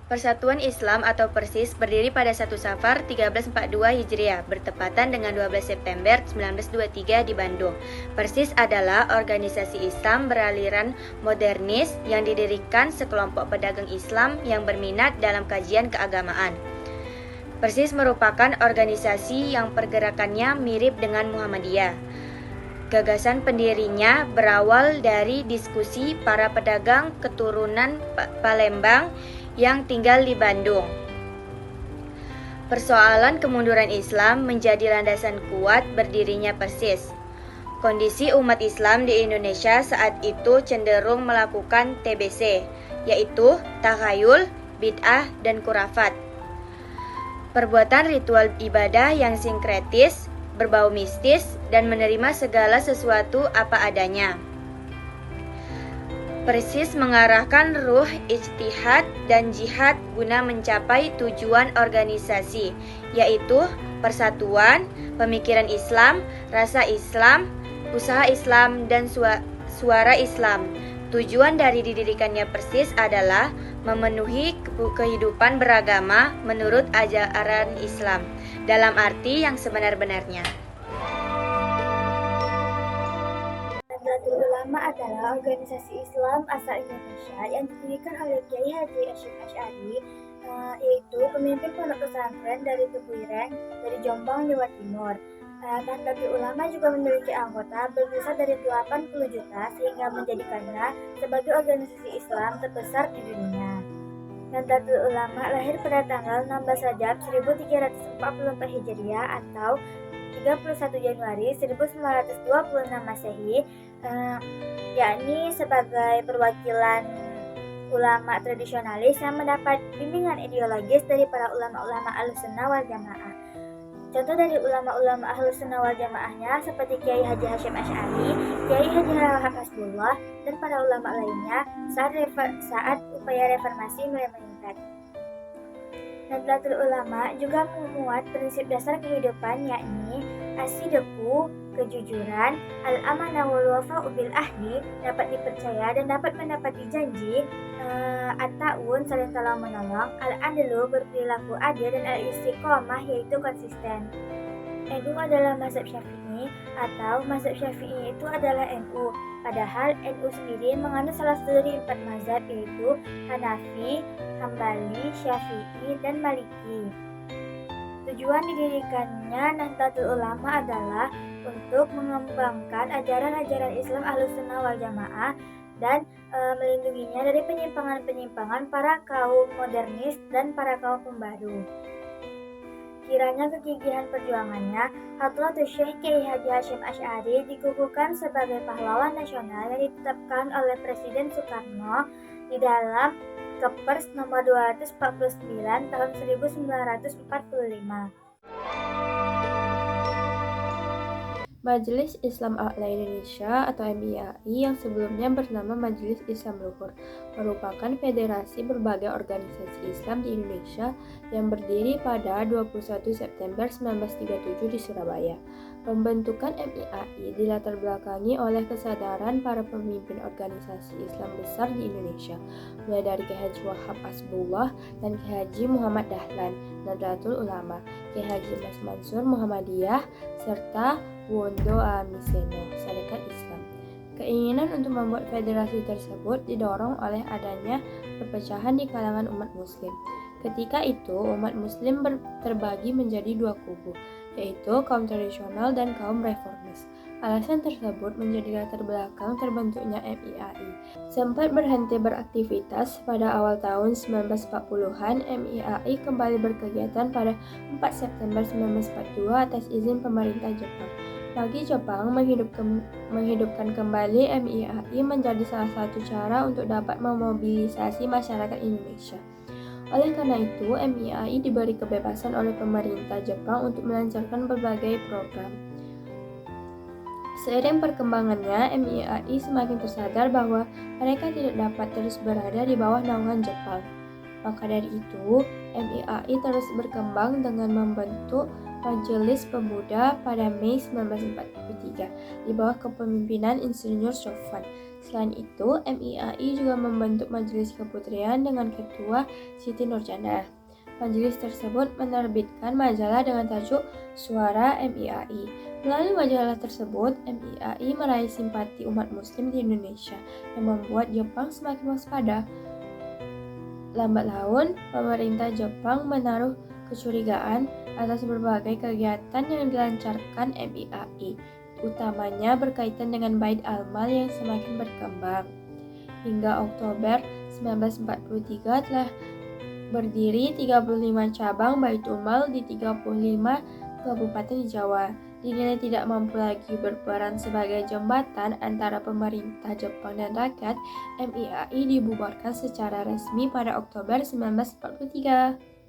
Persatuan Islam atau Persis berdiri pada 1 Safar 1342 Hijriah, bertepatan dengan 12 September 1923 di Bandung. Persis adalah organisasi Islam beraliran modernis yang didirikan sekelompok pedagang Islam yang berminat dalam kajian keagamaan. Persis merupakan organisasi yang pergerakannya mirip dengan Muhammadiyah. Gagasan pendirinya berawal dari diskusi para pedagang keturunan Palembang yang tinggal di Bandung. Persoalan kemunduran Islam menjadi landasan kuat berdirinya Persis. Kondisi umat Islam di Indonesia saat itu cenderung melakukan TBC, yaitu takhayul, bid'ah, dan khurafat. Perbuatan ritual ibadah yang sinkretis, berbau mistis, dan menerima segala sesuatu apa adanya. Persis mengarahkan ruh ijtihad dan jihad guna mencapai tujuan organisasi, yaitu persatuan, pemikiran Islam, rasa Islam, usaha Islam, dan suara Islam. Tujuan dari didirikannya Persis adalah memenuhi kehidupan beragama menurut ajaran Islam, dalam arti yang sebenar-benarnya. Nahdlatul Ulama adalah organisasi Islam asal Indonesia yang didirikan oleh Kiai Haji Hasyim Asy'ari, yaitu pemimpin pondok pesantren dari Tebuireng dari Jombang, Jawa Timur. Nahdlatul Ulama juga memiliki anggota berkisar dari 80 juta sehingga menjadikannya sebagai organisasi Islam terbesar di dunia. Nahdlatul Ulama lahir pada tanggal 16 Rajab 1344 Hijriah atau 31 Januari 1926 Masehi, yakni sebagai perwakilan ulama tradisionalis yang mendapat bimbingan ideologis dari para ulama-ulama Ahlussunnah wal Jamaah. Contoh dari ulama-ulama Ahlussunnah wal Jamaahnya seperti Kiai Haji Hasyim Asy'ari, Kiai Haji Wahab Hasbullah, dan para ulama lainnya saat upaya reformasi mulai meningkat. Nahdlatul Ulama juga memuat prinsip dasar kehidupan yakni as-sidqu, kejujuran, al-amanah wal wafa'u bil ahdi, dapat dipercaya dan dapat mendapati janji, at-ta'awun, saling tolong-menolong, al-adlu, berperilaku adil, dan al-istiqomah, yaitu konsisten. NU adalah mazhab Syafi'i atau mazhab Syafi'i itu adalah NU. Padahal NU sendiri menganut salah satu dari 4 mazhab yaitu Hanafi, Hambali, Syafi'i, dan Maliki. Tujuan didirikannya Nahdlatul Ulama adalah untuk mengembangkan ajaran-ajaran Islam Ahlussunnah wal Jamaah dan melindunginya dari penyimpangan-penyimpangan para kaum modernis dan para kaum pembaru. Kiranya kegigihan perjuangannya, Hadratus Syekh Kiai Haji Hasyim Asy'ari dikukuhkan sebagai pahlawan nasional yang ditetapkan oleh Presiden Soekarno di dalam Kepres nomor 249 tahun 1945. Majelis Islam A'la Indonesia atau MIAI yang sebelumnya bernama Majelis Islam Luhur merupakan federasi berbagai organisasi Islam di Indonesia yang berdiri pada 21 September 1937 di Surabaya. Pembentukan MIAI dilatar belakangi oleh kesadaran para pemimpin organisasi Islam besar di Indonesia, mulai dari Kiai Haji Wahab Hasbullah dan Kiai Haji Muhammad Dahlan, Nahdlatul Ulama, Kiai Haji Mas Mansur Muhammadiyah, serta Wondo Amiseno, Sarekat Islam. Keinginan untuk membuat federasi tersebut didorong oleh adanya perpecahan di kalangan umat muslim. Ketika itu, umat muslim terbagi menjadi 2 kubu, yaitu kaum tradisional dan kaum reformis. Alasan tersebut menjadi latar belakang terbentuknya MIAI. Sempat berhenti beraktivitas pada awal tahun 1940-an, MIAI kembali berkegiatan pada 4 September 1942 atas izin pemerintah Jepang. Bagi Jepang, menghidupkan kembali MIAI menjadi salah satu cara untuk dapat memobilisasi masyarakat Indonesia. Oleh karena itu, MIAI diberi kebebasan oleh pemerintah Jepang untuk melancarkan berbagai program. Seiring perkembangannya, MIAI semakin tersadar bahwa mereka tidak dapat terus berada di bawah naungan Jepang. Maka dari itu, MIAI terus berkembang dengan membentuk Majelis Pemuda pada Mei 1943 di bawah kepemimpinan Insinyur Sofwan. Selain itu, MIAI juga membentuk Majelis Keputrian dengan Ketua Siti Nurjana. Majelis tersebut menerbitkan majalah dengan tajuk Suara MIAI. Melalui majalah tersebut, MIAI meraih simpati umat muslim di Indonesia yang membuat Jepang semakin waspada. Lambat laun, pemerintah Jepang menaruh kecurigaan atas berbagai kegiatan yang dilancarkan MIAI, utamanya berkaitan dengan Bait al-Mal yang semakin berkembang. Hingga Oktober 1943 telah berdiri 35 cabang Baitul Mal di 35 kabupaten di Jawa. Dinilai tidak mampu lagi berperan sebagai jembatan antara pemerintah Jepang dan rakyat, MIAI dibubarkan secara resmi pada Oktober 1943.